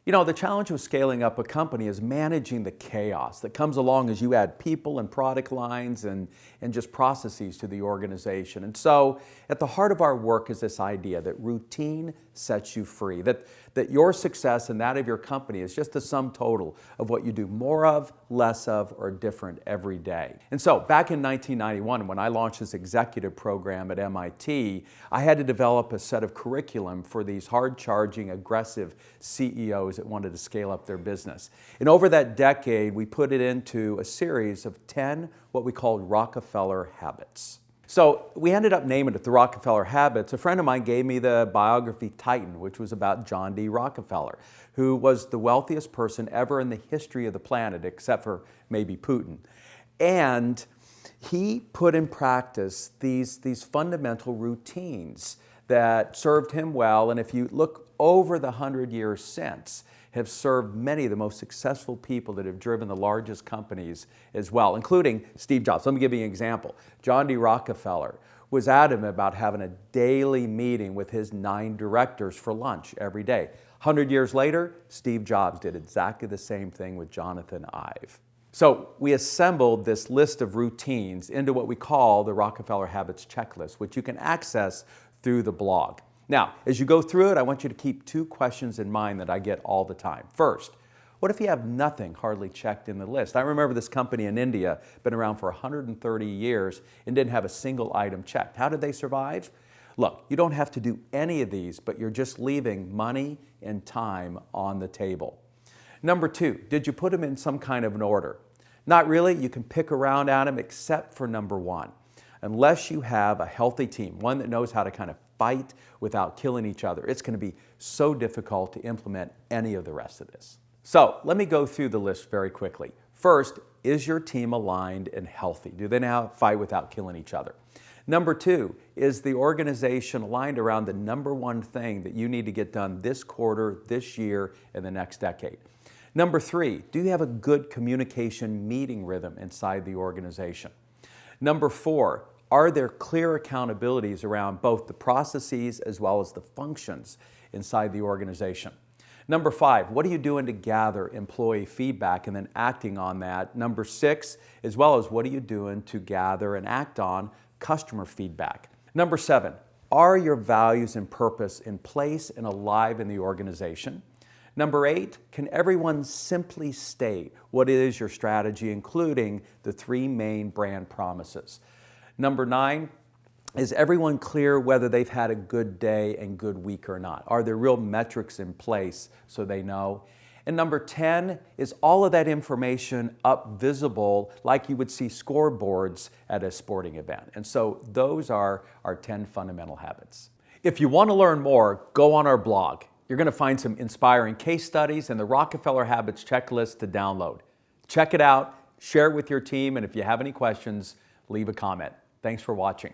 You know, the challenge with scaling up a company is managing the chaos that comes along as you add people and product lines and just processes to the organization. And so at the heart of our work is this idea that routine sets you free, that your success and that of your company is just the sum total of what you do more of, less of, or different every day. And so back in 1991, when I launched this executive program at MIT, I had to develop a set of curriculum for these hard-charging, aggressive CEOs that wanted to scale up their business. And over that decade, we put it into a series of 10 what we called Rockefeller Habits. So we ended up naming it the Rockefeller Habits. A friend of mine gave me the biography Titan, which was about John D. Rockefeller, who was the wealthiest person ever in the history of the planet, except for maybe Putin. And he put in practice these fundamental routines that served him well, and if you look over the 100 years since, have served many of the most successful people that have driven the largest companies as well, including Steve Jobs. Let me give you an example. John D. Rockefeller was adamant about having a daily meeting with his 9 directors for lunch every day. 100 years later, Steve Jobs did exactly the same thing with Jonathan Ive. So we assembled this list of routines into what we call the Rockefeller Habits Checklist, which you can access through the blog. Now, as you go through it, I want you to keep 2 questions in mind that I get all the time. First, what if you have nothing hardly checked in the list? I remember this company in India, been around for 130 years and didn't have a single item checked. How did they survive? Look, you don't have to do any of these, but you're just leaving money and time on the table. Number 2, did you put them in some kind of an order? Not really. You can pick around at them except for number 1. Unless you have a healthy team, one that knows how to kind of fight without killing each other, it's going to be so difficult to implement any of the rest of this. So let me go through the list very quickly. First, is your team aligned and healthy? Do they know how to fight without killing each other? Number 2, is the organization aligned around the number 1 thing that you need to get done this quarter, this year, and the next decade? Number 3, do you have a good communication meeting rhythm inside the organization? Number 4, are there clear accountabilities around both the processes as well as the functions inside the organization? Number 5, what are you doing to gather employee feedback and then acting on that? Number 6, as well as what are you doing to gather and act on customer feedback? Number 7, are your values and purpose in place and alive in the organization? Number 8, can everyone simply state what is your strategy, including the 3 main brand promises? Number 9, is everyone clear whether they've had a good day and good week or not? Are there real metrics in place so they know? And number 10, is all of that information up visible like you would see scoreboards at a sporting event? And so those are our 10 fundamental habits. If you want to learn more, go on our blog. You're going to find some inspiring case studies and the Rockefeller Habits Checklist to download. Check it out, share it with your team, and if you have any questions, leave a comment. Thanks for watching.